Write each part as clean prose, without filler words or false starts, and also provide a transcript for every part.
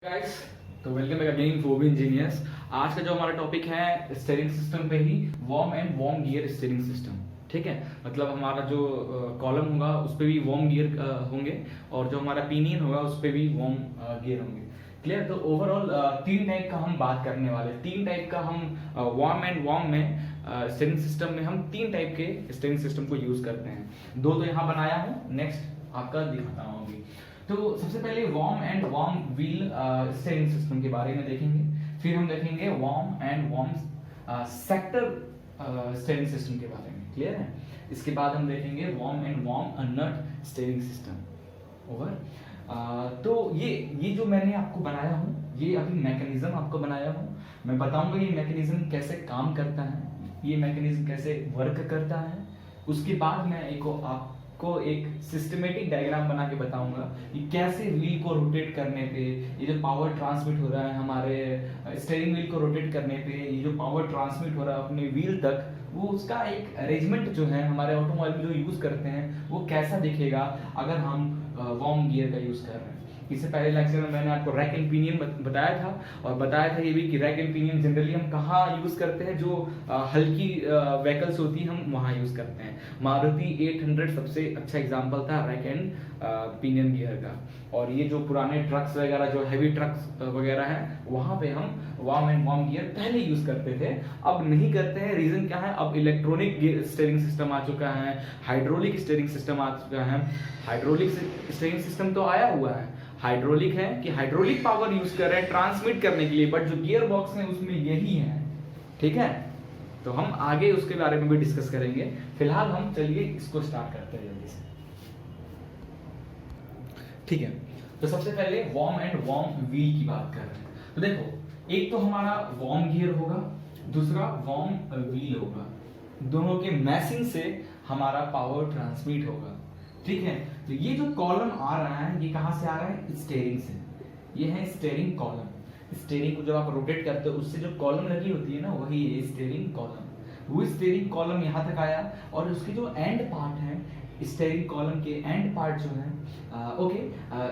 Guys, तो welcome back again Phoebe engineers. आज का जो हमारा टॉपिक है स्टीयरिंग सिस्टम पे ही, worm and worm gear steering system. ठीक है, मतलब हमारा जो कॉलम होगा उस पे भी वॉर्म गियर होंगे और जो हमारा पिनियन होगा उस पे भी वॉर्म गियर होंगे। क्लियर? तो ओवरऑल तीन टाइप का हम बात करने वाले, तीन टाइप का हम वॉर्म एंड वॉर्म में स्टीयरिंग सिस्टम में हम तीन टाइप के स्टीयरिंग सिस्टम को यूज करते हैं। दो तो यहाँ बनाया हूँ, नेक्स्ट आपका दिखाता हूँ अभी। तो सबसे पहले worm and worm wheel steering system के बारे में देखेंगे, फिर हम देखेंगे worm and worm sector steering system के बारे में। क्लियर है? इसके बाद हम देखेंगे worm and worm nut steering system. Over. तो ये जो मैंने आपको बनाया हूँ, ये अभी मैकेनिज्म आपको बनाया हूँ। मैं बताऊंगा ये मैकेनिज्म कैसे काम करता है, ये मैकेनिज्म कैसे वर्क करता है। उसके बाद मैं एक सिस्टमेटिक डायग्राम बना के बताऊंगा कि कैसे व्हील को रोटेट करने पे ये जो पावर ट्रांसमिट हो रहा है हमारे स्टीयरिंग व्हील को रोटेट करने पे, ये जो पावर ट्रांसमिट हो रहा है अपने व्हील तक, वो उसका एक अरेंजमेंट जो है हमारे ऑटोमोबाइल में जो यूज करते हैं वो कैसा दिखेगा अगर हम वार्म गियर का यूज कर रहे हैं। इससे पहले लेक्चर में मैंने आपको रैक एंड पिनियन बताया था, और बताया था ये भी कि रैक एंड पिनियन जनरली हम कहाँ यूज करते हैं, जो हल्की व्हीकल्स होती है हम वहाँ यूज करते हैं। मारुति 800 सबसे अच्छा एग्जांपल था रैक एंड पिनियन गियर का। और ये जो पुराने ट्रक्स वगैरह, जो हैवी ट्रक्स वगैरह हैं, वहाँ पे हम वार्म एंड वार्म गियर पहले यूज करते थे, अब नहीं करते हैं। रीजन क्या है? अब इलेक्ट्रॉनिक स्टीयरिंग सिस्टम आ चुका है, हाइड्रोलिक स्टीयरिंग सिस्टम आ चुका है। हाइड्रोलिक स्टीयरिंग सिस्टम तो आया हुआ है, हाइड्रोलिक है कि हाइड्रोलिक पावर यूज कर रहे हैं ट्रांसमिट करने के लिए, बट जो गियर बॉक्स है उसमें यही है। ठीक है, तो हम आगे उसके बारे में भी डिस्कस करेंगे। फिलहाल हम चलिए इसको स्टार्ट करते हैं जल्दी से। ठीक है, तो सबसे पहले वार्म एंड वार्म व्हील की बात कर रहे हैं। तो देखो, एक तो हमारा वार्म गियर होगा, दूसरा वार्म व्हील होगा। दोनों के मैसिंग से हमारा पावर ट्रांसमिट होगा। ठीक है, तो ये जो कॉलम आ रहा है, ये कहां से आ रहा है? स्टीयरिंग से। ये है स्टीयरिंग कॉलम। स्टीयरिंग को जब आप रोटेट करते हो उससे जो कॉलम लगी होती है ना, वही है स्टीयरिंग कॉलम। वो स्टीयरिंग कॉलम यहाँ तक आया, और उसकी जो एंड पार्ट है, स्टीयरिंग कॉलम के एंड पार्ट जो है,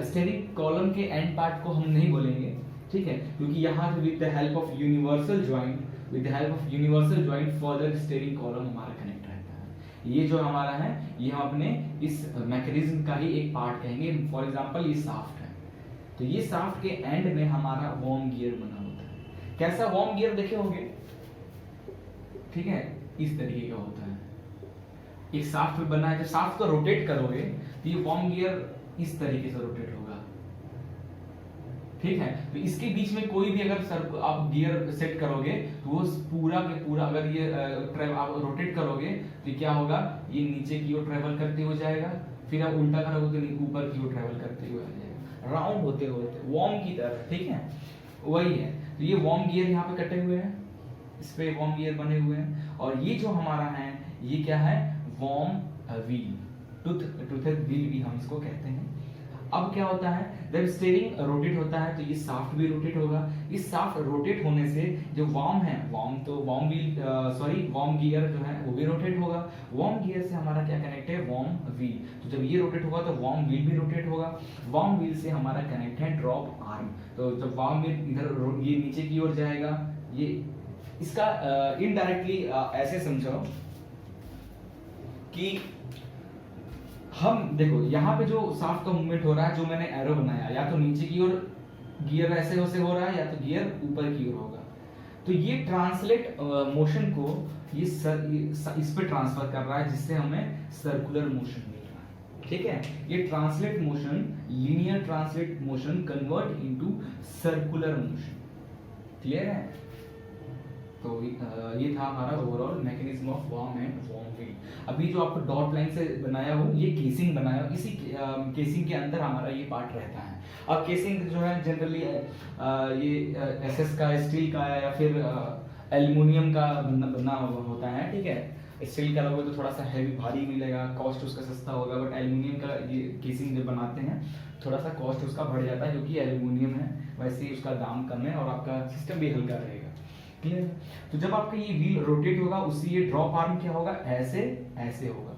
स्टीयरिंग कॉलम के एंड पार्ट को हम नहीं बोलेंगे, ठीक है, क्योंकि यहाँ with the help of universal joint, further steering column हमारा कनेक्ट रहता है। ये जो हमारा है, ये हम अपने इस मैकेनिज्म का ही एक पार्ट कहेंगे। फॉर एग्जांपल ये शाफ्ट है, तो ये शाफ्ट के एंड में हमारा वार्म गियर बना होता है। कैसा वार्म गियर देखे होंगे? ठीक है, इस तरीके का होता है। एक शाफ्ट में बना है, जब शाफ्ट को रोटेट करोगे तो ये वार्म गियर इस तरीके से रोटेट होगा। ठीक है, तो इसके बीच में कोई भी अगर आप गियर सेट करोगे तो वो पूरा के पूरा, अगर ये आप रोटेट करोगे तो क्या होगा? ये नीचे की ओर ट्रेवल करते हुए जाएगा, फिर आप उल्टा करोगे तो ऊपर की ओर ट्रेवल करते हुए आ जाएगा, राउंड होते होते वार्म की तरह। ठीक है, वही है। तो ये वार्म गियर यहाँ पे कटे हुए हैं, इस पे वार्म गियर बने हुए हैं। और ये जो हमारा है, ये क्या है? वार्म व्हील, टूथेड व्हील भी हम इसको कहते हैं। अब क्या होता है, जब स्टीयरिंग रोटेट होता है तो ये शाफ्ट भी रोटेट होगा। इस शाफ्ट रोटेट होने से जो वार्म है, वार्म गियर जो है वो भी रोटेट होगा। वार्म गियर से हमारा क्या कनेक्ट है? Warm wheel. तो जब ये रोटेट होगा तो वार्म व्हील भी रोटेट होगा। वार्म व्हील से हमारा कनेक्ट है ड्रॉप आर्म। तो जब वार्म व्हील इधर ये नीचे की ओर जाएगा, ये इसका इनडायरेक्टली ऐसे समझो कि हम देखो यहाँ पे जो शाफ्ट का मूवमेंट हो रहा है, जो मैंने एरो बनाया, या तो नीचे की ओर गियर ऐसे वैसे हो रहा है, या तो गियर ऊपर की ओर होगा। तो ये ट्रांसलेट मोशन को इस पे ट्रांसफर कर रहा है, जिससे हमें सर्कुलर मोशन मिल रहा है। ठीक है, ये translate motion, linear translate motion convert into circular motion. Clear है? तो ये था हमारा overall mechanism of warm and worm wheel. अभी जो आपको डॉट लाइन से बनाया हो, ये केसिंग बनाया हो, इसी केसिंग के अंदर हमारा ये पार्ट रहता है। अब केसिंग जो है जनरली ये एसएस का, स्टील का, या फिर एल्युमिनियम का बना होता है। ठीक है, स्टील का लोगे तो थोड़ा सा हैवी भारी मिलेगा, कॉस्ट उसका सस्ता होगा, बट एल्युमिनियम का ये केसिंग जब बनाते हैं थोड़ा सा कॉस्ट उसका बढ़ जाता है, क्योंकि एल्युमिनियम है, वैसे ही उसका दाम कम है और आपका सिस्टम भी हल्का रहेगा। क्लियर? तो जब आपका ये व्हील रोटेट होगा, उससे ये ड्रॉप आर्म क्या होगा? ऐसे ऐसे होगा।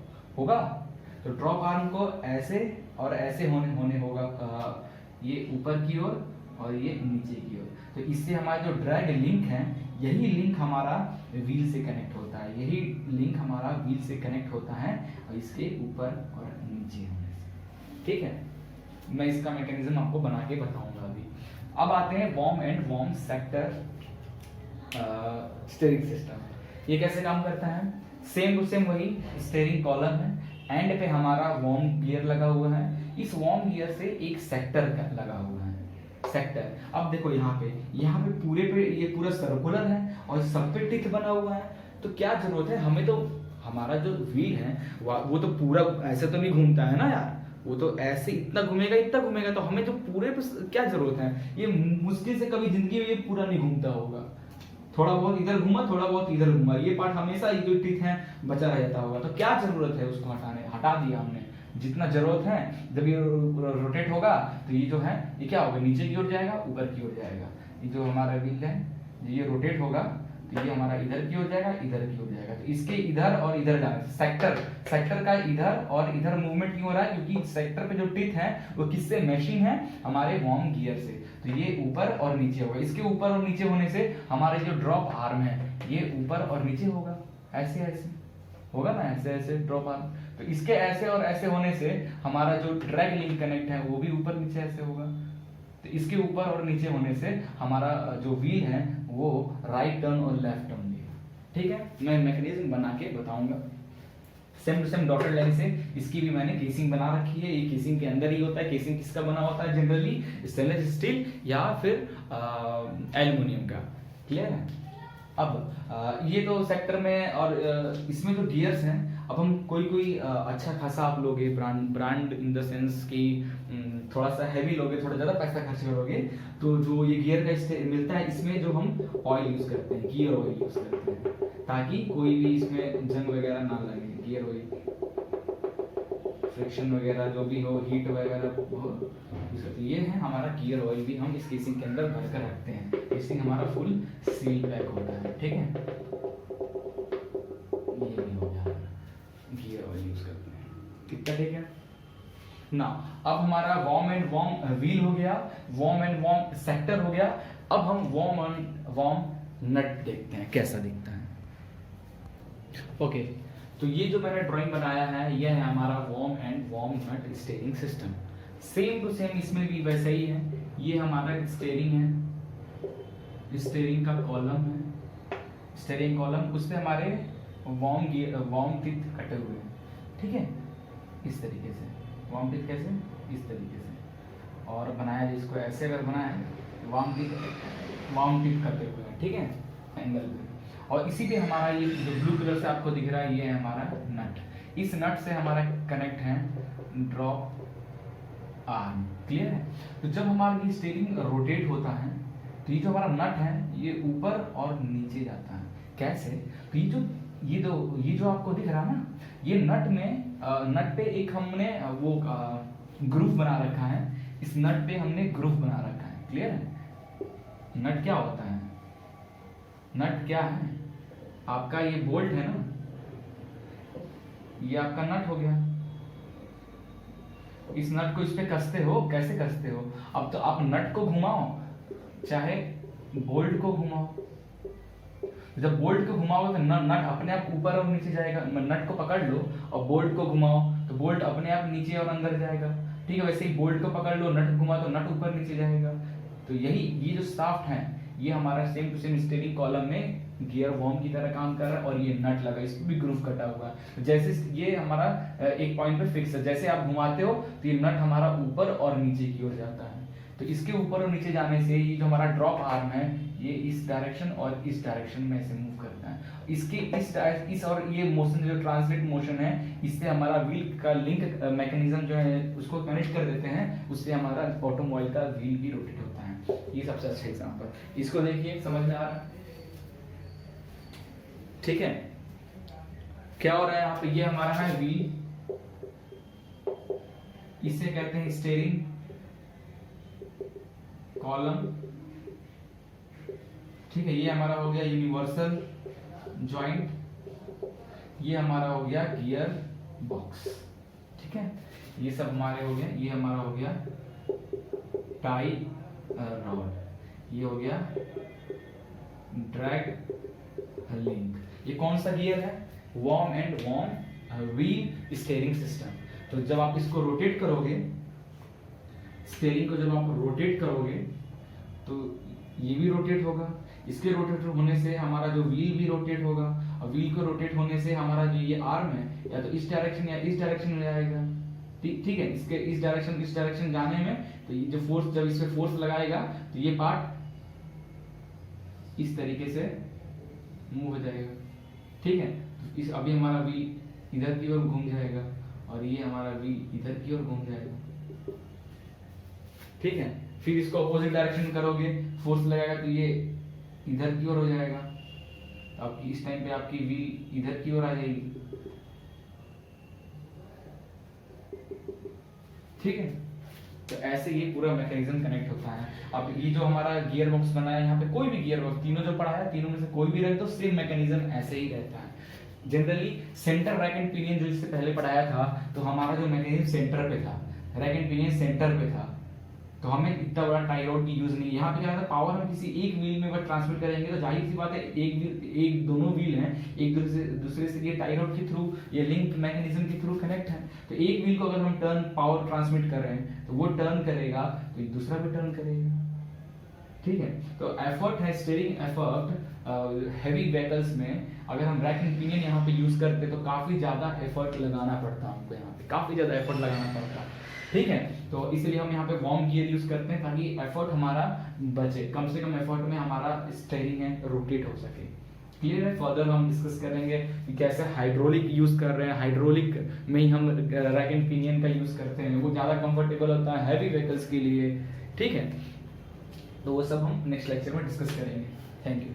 तो ड्रॉप आर्म को ऐसे और ऐसे होने होगा, ये ऊपर की ओर और ये नीचे की ओर। तो इससे हमारा जो ड्रैग लिंक है, यही लिंक हमारा व्हील से कनेक्ट होता है, यही लिंक हमारा व्हील से कनेक्ट होता है और इसके ऊपर और नीचे होने से। ठीक है, मैं इसका मैकेनिज्म आपको बना के बताऊंगा अभी। अब आते हैं worm and worm sector steering system. ये कैसे काम करता है? सेम टू सेम वही स्टीयरिंग कॉलम है, एंड पे हमारा वॉर्म गियर लगा हुआ है, इस वॉर्म गियर से एक सेक्टर लगा हुआ है, सेक्टर। अब देखो यहाँ पे पूरे पे ये पूरा सर्कुलर है और सब पे टिथ बना हुआ है। तो क्या जरूरत है हमें? तो हमारा जो व्हील है वो तो पूरा ऐसे तो नहीं घूमता है ना यार, वो तो ऐसे इतना घूमेगा, तो हमें जो पूरे पे क्या जरूरत है? ये मुश्किल से कभी जिंदगी में ये पूरा नहीं घूमता होगा, थोड़ा बहुत इधर घूमा, थोड़ा बहुत इधर घूमा, ये पार्ट हमेशा ये जो टिथ है बचा रह जाता होगा। तो क्या जरूरत है उसको हटा दिया हमने जितना जरूरत है। जब ये रोटेट होगा तो ये जो है ये क्या होगा? नीचे की ओर जाएगा, ऊपर की ओर जाएगा। ये जो हमारा व्हील है ये रोटेट होगा तो ये हमारा इधर की ओर जाएगा, इधर की ओर जाएगा। तो इसके इधर और इधर जाने से सेक्टर का इधर और इधर मूवमेंट क्यों हो रहा है? क्योंकि सेक्टर पे जो टिथ है वो किससे मैशिंग है? हमारे वॉर्म गियर से। तो ये ऊपर और नीचे होगा, इसके ऊपर और नीचे होने से हमारे जो ड्रॉप आर्म है ये ऊपर और नीचे होगा, ऐसे ऐसे होगा ना, ऐसे ऐसे ड्रॉप आर्म। तो इसके ऐसे और ऐसे होने से हमारा जो ड्रैग लिंक कनेक्ट है वो भी ऊपर नीचे ऐसे होगा। तो इसके ऊपर और नीचे होने से हमारा जो व्हील है वो राइट टर्न और लेफ्ट टर्न देगा। ठीक है, मैं मैकेनिज्म बना के बताऊंगा। Same to same dotted line से इसकी भी मैंने केसिंग बना रखी है। ये केसिंग के अंदर ही होता है। केसिंग किसका बना होता है? जनरली स्टेनलेस स्टील या फिर एल्युमिनियम का। क्लियर है? अब ये तो सेक्टर में और इसमें जो गियर्स हैं, अब हम कोई अच्छा खासा आप लोगे ब्रांड इन द सेंस कि थोड़ा सा हैवी लोगे, थोड़ा ज्यादा पैसा खर्च करोगे, तो जो ये गियर का मिलता है इसमें जो हम ऑयल यूज करते हैं, गियर ऑयल यूज करते हैं, ताकि कोई भी इसमें जंग वगैरह ना लगे। गियर ऑयल, फ्रिक्शन वगैरह जो भी हो, हीट वगैरह हो, ये है हमारा गियर ऑयल भी हम इस केसिंग के अंदर भर कर रखते हैं। केसिंग हमारा फुल सील पैक होता है। ठीक है, ये भी हो गया, गियर ऑयल यूज करते हैं। कितना? ठीक है ना। अब हमारा वॉर्म एंड वॉर्म व्हील हो गया, वॉर्म एंड वॉर्म सेक्टर हो गया। अब हम वॉर्म एंड वॉर्म नट देखते हैं कैसा दिखता है। ओके, तो ये जो मैंने ड्राइंग बनाया है ये है हमारा worm and worm nut steering system. Same to same इसमें भी वैसा ही है। ये हमारा स्टीयरिंग है, स्टीयरिंग का कॉलम है, स्टीयरिंग कॉलम, उस पे हमारे वॉर्म टिथ कटे हुए हैं। ठीक है, इस तरीके से वॉर्म टिथ कैसे? इस तरीके से। और बनाया जिसको ऐसे अगर बनाया वॉर्म टिथ कटे हुए हैं। ठीक है, एंगल पे। और इसी पे हमारा ये जो ब्लू कलर से आपको दिख रहा है ये है हमारा नट। इस नट से हमारा कनेक्ट है ड्रॉप आर्म। क्लियर है? तो जब हमारा ये स्टीयरिंग रोटेट होता है तो ये जो हमारा नट है ये ऊपर और नीचे जाता है। कैसे? तो ये जो आपको दिख रहा है ना, ये नट पे एक हमने वो ग्रूव बना रखा है। इस नट पे हमने ग्रूव बना रखा है। क्लियर है? नट क्या होता है? नट क्या है? आपका ये बोल्ट है ना, ये आपका नट हो गया। इस नट को इस पे कसते हो, कैसे कसते हो? अब तो आप नट को घुमाओ चाहे बोल्ट को घुमाओ, जब बोल्ट को घुमाओगे तो नट अपने आप ऊपर और नीचे जाएगा। नट को पकड़ लो और बोल्ट को घुमाओ तो बोल्ट अपने आप नीचे और अंदर जाएगा। ठीक है, वैसे ही बोल्ट को पकड़ लो, नट घुमाओ तो नट ऊपर नीचे जाएगा। तो यही ये जो शाफ्ट है ये हमारा same to same steering column में गियर वॉर्म की तरह काम कर रहा है। और ये नट लगा, इसको भी ग्रूव कटा हुआ है। जैसे ये हमारा एक पॉइंट पे फिक्स है, जैसे आप घुमाते हो तो ये नट हमारा ऊपर और नीचे की ओर जाता है। तो इसके ऊपर और नीचे जाने से ये जो हमारा ड्रॉप आर्म है ये इस डायरेक्शन और इस डायरेक्शन में से मूव करता है। इसके इस और ये मोशन जो ट्रांसलेट मोशन है, इससे हमारा व्हील का लिंक मैकेनिज्म जो है उसको कनेक्ट कर देते हैं, उससे हमारा ऑटोमोबाइल का व्हील भी रोटेट होता है। ये सबसे अच्छा एग्जांपल। इसको देखिए, समझ में आ रहा है? ठीक है, क्या हो रहा है यहाँ पे? ये हमारा है व्हील, इसे कहते हैं स्टीयरिंग कॉलम। ठीक है, ये हमारा हो गया यूनिवर्सल जॉइंट, ये हमारा हो गया गियर बॉक्स। ठीक है, ये सब हमारे हो गए। ये हमारा हो गया टाई रॉड। ये हो गया ड्रैग लिंक। ये कौन सा गियर है? Worm and worm wheel steering system. तो जब आप इसको रोटेट करोगे, स्टीयरिंग को जब आप रोटेट करोगे तो ये भी रोटेट होगा, इसके रोटेट होने से हमारा जो व्हील भी रोटेट होगा, और व्हील को रोटेट होने से हमारा जो ये आर्म है या तो इस डायरेक्शन या इस डायरेक्शन में जाएगा। ठीक है, इसके इस डायरेक्शन जाने में तो ये जो फोर्स, जब इस पे फोर्स लगाएगा तो ये पार्ट इस तरीके से मूव हो जाएगा। ठीक है, तो इस अभी हमारा व्हील इधर की ओर घूम जाएगा और ये हमारा व्हील इधर की ओर घूम जाएगा। ठीक है, फिर इसको अपोजिट डायरेक्शन में करोगे, फोर्स लगाएगा तो ये इधर की ओर हो जाएगा, तो आपकी इस टाइम पे आपकी व्हील इधर की ओर आ जाएगी। ठीक है, तो ऐसे ये पूरा मैकेनिज्म कनेक्ट होता है। अब ये जो हमारा गियर बॉक्स बना है, यहाँ पे कोई भी गियर बॉक्स, तीनों जो पड़ा है, तीनों में से कोई भी रहे तो सेम मैकेनिज्म ऐसे ही रहता है। Generally centre rack and pinion जो इससे पहले पढ़ाया था, तो हमारा जो मैकेनिज्म सेंटर पे था, रैक एंड पिनियन सेंटर पे था, तो हमें इतना बड़ा टाई रॉड की यूज नहीं। यहाँ पे क्या है, पावर हम किसी एक व्हील में अगर ट्रांसमिट करेंगे तो जाहिर सी बात है, एक दोनों व्हील हैं, एक दूसरे से ये टाई रॉड के थ्रू, ये लिंक मैकेनिज्म के थ्रू कनेक्ट है। तो एक व्हील को अगर हम टर्न पावर ट्रांसमिट कर रहे हैं तो वो टर्न करेगा तो दूसरा भी टर्न करेगा। ठीक है, तो एफर्ट है, स्टीयरिंग एफर्ट हैवी व्हीकल्स में अगर हम रैक एंड पिनियन यहाँ पे यूज करते तो काफी ज्यादा एफर्ट लगाना पड़ता हमको, यहाँ पे काफी ज्यादा एफर्ट लगाना पड़ता। ठीक है, तो इसलिए हम यहाँ पे वार्म गियर यूज करते हैं ताकि एफर्ट हमारा बचे, कम से कम एफर्ट में हमारा स्टीयरिंग है रोटेट हो सके। क्लियर है? फर्दर हम डिस्कस करेंगे कि कैसे हाइड्रोलिक यूज कर रहे हैं, हाइड्रोलिक में ही हम रैक एंड पिनियन का यूज करते हैं, वो ज्यादा कंफर्टेबल होता है हैवी व्हीकल्स के लिए। ठीक है, तो वो सब हम नेक्स्ट लेक्चर में डिस्कस करेंगे। Thank you.